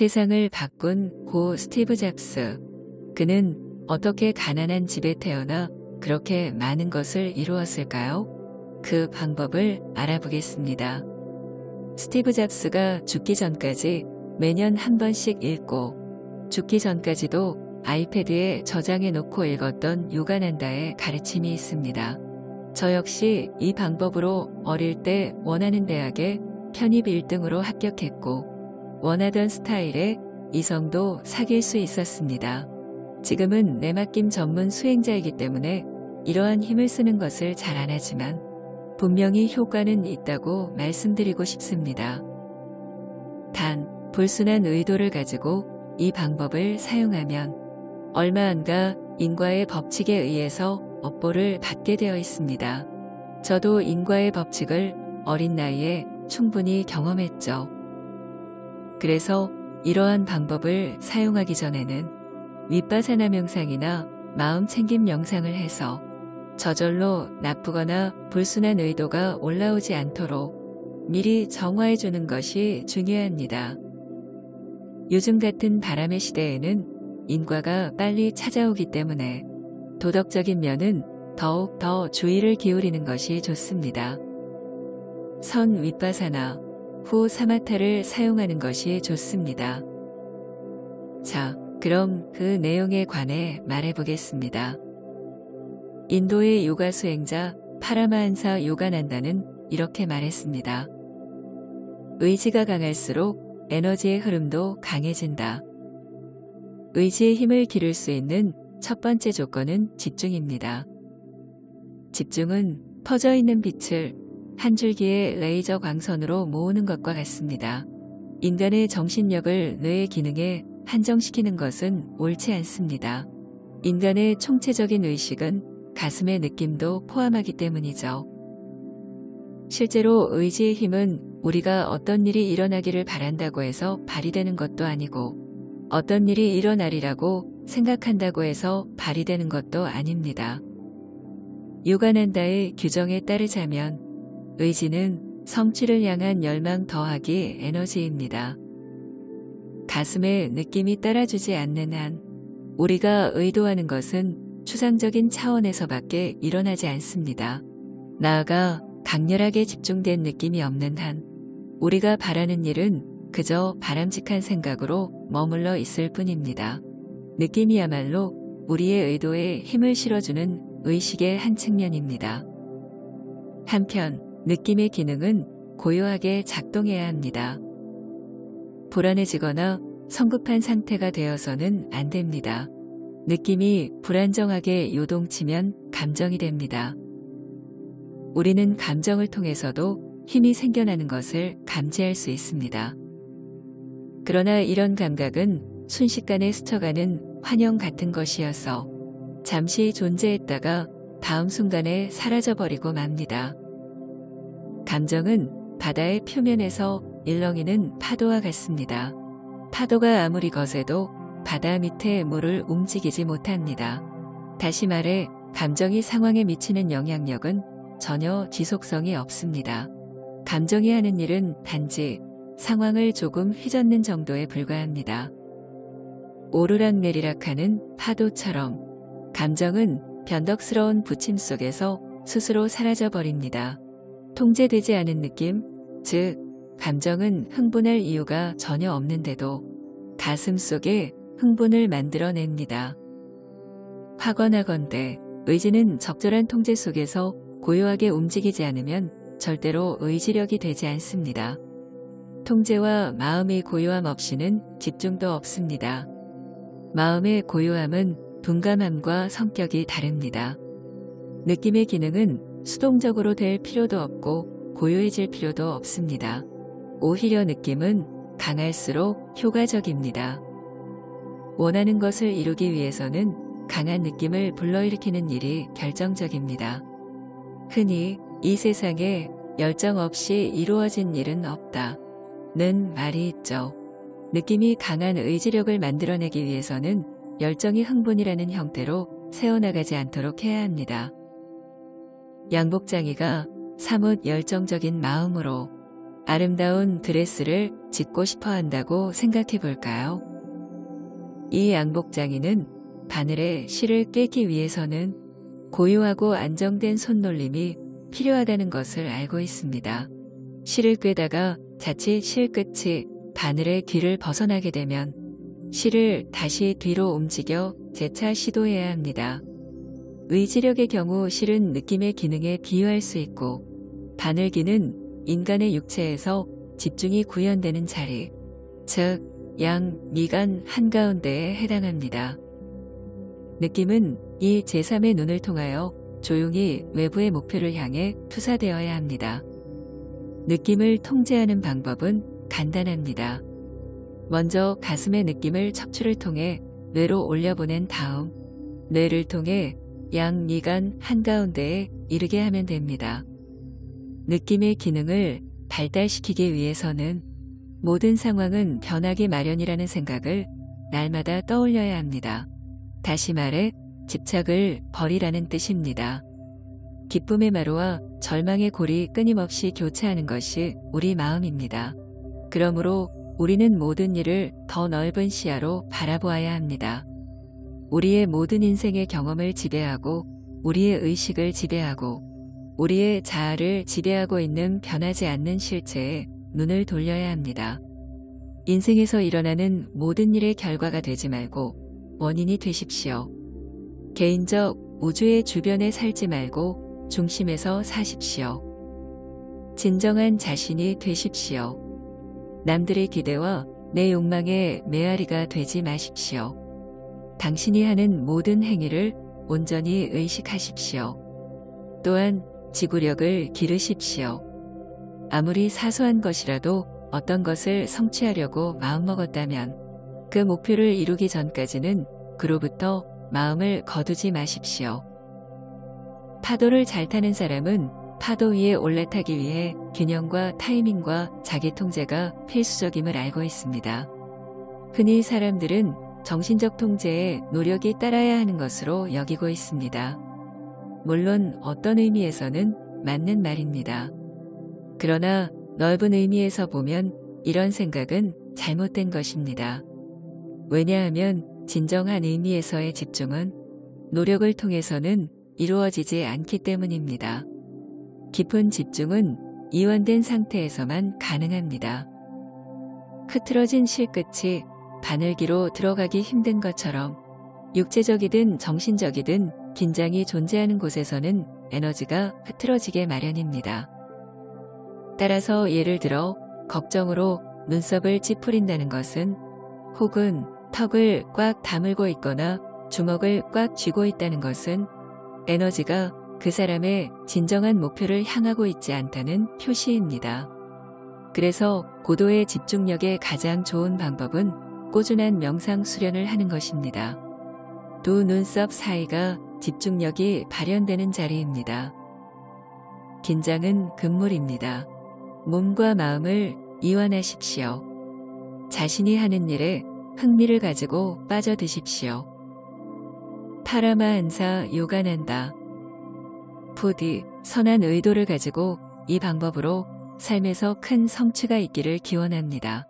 세상을 바꾼 고 스티브 잡스. 그는 어떻게 가난한 집에 태어나 그렇게 많은 것을 이루었을까요? 그 방법을 알아보겠습니다. 스티브 잡스가 죽기 전까지 매년 한 번씩 읽고 죽기 전까지도 아이패드에 저장해 놓고 읽었던 요가난다의 가르침이 있습니다. 저 역시 이 방법으로 어릴 때 원하는 대학에 편입 1등으로 합격했고 원하던 스타일의 이성도 사귈 수 있었습니다. 지금은 내맡김 전문 수행자이기 때문에 이러한 힘을 쓰는 것을 잘 안 하지만 분명히 효과는 있다고 말씀드리고 싶습니다. 단, 불순한 의도를 가지고 이 방법을 사용하면 얼마 안가 인과의 법칙에 의해서 업보를 받게 되어 있습니다. 저도 인과의 법칙을 어린 나이에 충분히 경험했죠. 그래서 이러한 방법을 사용하기 전에는 윗바사나 명상이나 마음 챙김 명상을 해서 저절로 나쁘거나 불순한 의도가 올라오지 않도록 미리 정화해 주는 것이 중요합니다. 요즘 같은 바람의 시대에는 인과가 빨리 찾아오기 때문에 도덕적인 면은 더욱 더 주의를 기울이는 것이 좋습니다. 선 윗바사나 후 사마타를 사용하는 것이 좋습니다. 자, 그럼 그 내용에 관해 말해보겠습니다. 인도의 요가 수행자 파라마한사 요가난다는 이렇게 말했습니다. 의지가 강할수록 에너지의 흐름도 강해진다. 의지의 힘을 기를 수 있는 첫 번째 조건은 집중입니다. 집중은 퍼져 있는 빛을 한 줄기의 레이저 광선으로 모으는 것과 같습니다. 인간의 정신력을 뇌의 기능에 한정시키는 것은 옳지 않습니다. 인간의 총체적인 의식은 가슴의 느낌도 포함하기 때문이죠. 실제로 의지의 힘은 우리가 어떤 일이 일어나기를 바란다고 해서 발휘되는 것도 아니고 어떤 일이 일어나리라고 생각한다고 해서 발휘되는 것도 아닙니다. 요가난다의 규정에 따르자면 의지는 성취를 향한 열망 더하기 에너지입니다. 가슴의 느낌이 따라주지 않는 한 우리가 의도하는 것은 추상적인 차원에서밖에 일어나지 않습니다. 나아가 강렬하게 집중된 느낌이 없는 한 우리가 바라는 일은 그저 바람직한 생각으로 머물러 있을 뿐입니다. 느낌이야말로 우리의 의도에 힘을 실어주는 의식의 한 측면입니다. 한편 느낌의 기능은 고요하게 작동해야 합니다. 불안해지거나 성급한 상태가 되어서는 안 됩니다. 느낌이 불안정하게 요동치면 감정이 됩니다. 우리는 감정을 통해서도 힘이 생겨나는 것을 감지할 수 있습니다. 그러나 이런 감각은 순식간에 스쳐가는 환영 같은 것이어서 잠시 존재했다가 다음 순간에 사라져버리고 맙니다. 감정은 바다의 표면에서 일렁이는 파도와 같습니다. 파도가 아무리 거세도 바다 밑의 물을 움직이지 못합니다. 다시 말해 감정이 상황에 미치는 영향력은 전혀 지속성이 없습니다. 감정이 하는 일은 단지 상황을 조금 휘젓는 정도에 불과합니다. 오르락내리락하는 파도처럼 감정은 변덕스러운 부침 속에서 스스로 사라져버립니다. 통제되지 않은 느낌, 즉 감정은 흥분할 이유가 전혀 없는데도 가슴 속에 흥분을 만들어냅니다. 확언하건대 의지는 적절한 통제 속에서 고요하게 움직이지 않으면 절대로 의지력이 되지 않습니다. 통제와 마음의 고요함 없이는 집중도 없습니다. 마음의 고요함은 둔감함과 성격이 다릅니다. 느낌의 기능은 수동적으로 될 필요도 없고 고요해질 필요도 없습니다. 오히려 느낌은 강할수록 효과적입니다. 원하는 것을 이루기 위해서는 강한 느낌을 불러일으키는 일이 결정적입니다. 흔히 이 세상에 열정 없이 이루어진 일은 없다는 말이 있죠. 느낌이 강한 의지력을 만들어내기 위해서는 열정이 흥분이라는 형태로 새어나가지 않도록 해야 합니다. 양복장이가 사뭇 열정적인 마음으로 아름다운 드레스를 짓고 싶어 한다고 생각해 볼까요? 이 양복장이는 바늘에 실을 꿰기 위해서는 고요하고 안정된 손놀림이 필요하다는 것을 알고 있습니다. 실을 꿰다가 자칫 실 끝이 바늘의 귀를 벗어나게 되면 실을 다시 뒤로 움직여 재차 시도해야 합니다. 의지력의 경우 실은 느낌의 기능에 비유할 수 있고, 바늘귀는 인간의 육체에서 집중이 구현되는 자리, 즉 양, 미간 한가운데에 해당합니다. 느낌은 이 제3의 눈을 통하여 조용히 외부의 목표를 향해 투사되어야 합니다. 느낌을 통제하는 방법은 간단합니다. 먼저 가슴의 느낌을 척추를 통해 뇌로 올려보낸 다음 뇌를 통해 양 미간 한가운데에 이르게 하면 됩니다. 느낌의 기능을 발달시키기 위해서는 모든 상황은 변하기 마련이라는 생각을 날마다 떠올려야 합니다. 다시 말해 집착을 버리라는 뜻입니다. 기쁨의 마루와 절망의 골이 끊임없이 교차하는 것이 우리 마음입니다. 그러므로 우리는 모든 일을 더 넓은 시야로 바라보아야 합니다. 우리의 모든 인생의 경험을 지배하고 우리의 의식을 지배하고 우리의 자아를 지배하고 있는 변하지 않는 실체에 눈을 돌려야 합니다. 인생에서 일어나는 모든 일의 결과가 되지 말고 원인이 되십시오. 개인적 우주의 주변에 살지 말고 중심에서 사십시오. 진정한 자신이 되십시오. 남들의 기대와 내 욕망의 메아리가 되지 마십시오. 당신이 하는 모든 행위를 온전히 의식하십시오. 또한 지구력을 기르십시오. 아무리 사소한 것이라도 어떤 것을 성취하려고 마음먹었다면 그 목표를 이루기 전까지는 그로부터 마음을 거두지 마십시오. 파도를 잘 타는 사람은 파도 위에 올라타기 위해 균형과 타이밍과 자기 통제가 필수적임을 알고 있습니다. 흔히 사람들은 정신적 통제에 노력이 따라야 하는 것으로 여기고 있습니다. 물론 어떤 의미에서는 맞는 말입니다. 그러나 넓은 의미에서 보면 이런 생각은 잘못된 것입니다. 왜냐하면 진정한 의미에서의 집중은 노력을 통해서는 이루어지지 않기 때문입니다. 깊은 집중은 이완된 상태에서만 가능합니다. 흐트러진 실끝이 바늘기로 들어가기 힘든 것처럼 육체적이든 정신적이든 긴장이 존재하는 곳에서는 에너지가 흐트러지게 마련입니다. 따라서 예를 들어 걱정으로 눈썹을 찌푸린다는 것은 혹은 턱을 꽉 다물고 있거나 주먹을 꽉 쥐고 있다는 것은 에너지가 그 사람의 진정한 목표를 향하고 있지 않다는 표시입니다. 그래서 고도의 집중력의 가장 좋은 방법은 꾸준한 명상 수련을 하는 것입니다. 두 눈썹 사이가 집중력이 발현되는 자리입니다. 긴장은 금물입니다. 몸과 마음을 이완하십시오. 자신이 하는 일에 흥미를 가지고 빠져드십시오. 파라마한사 요가난다. 부디 선한 의도를 가지고 이 방법으로 삶에서 큰 성취가 있기를 기원합니다.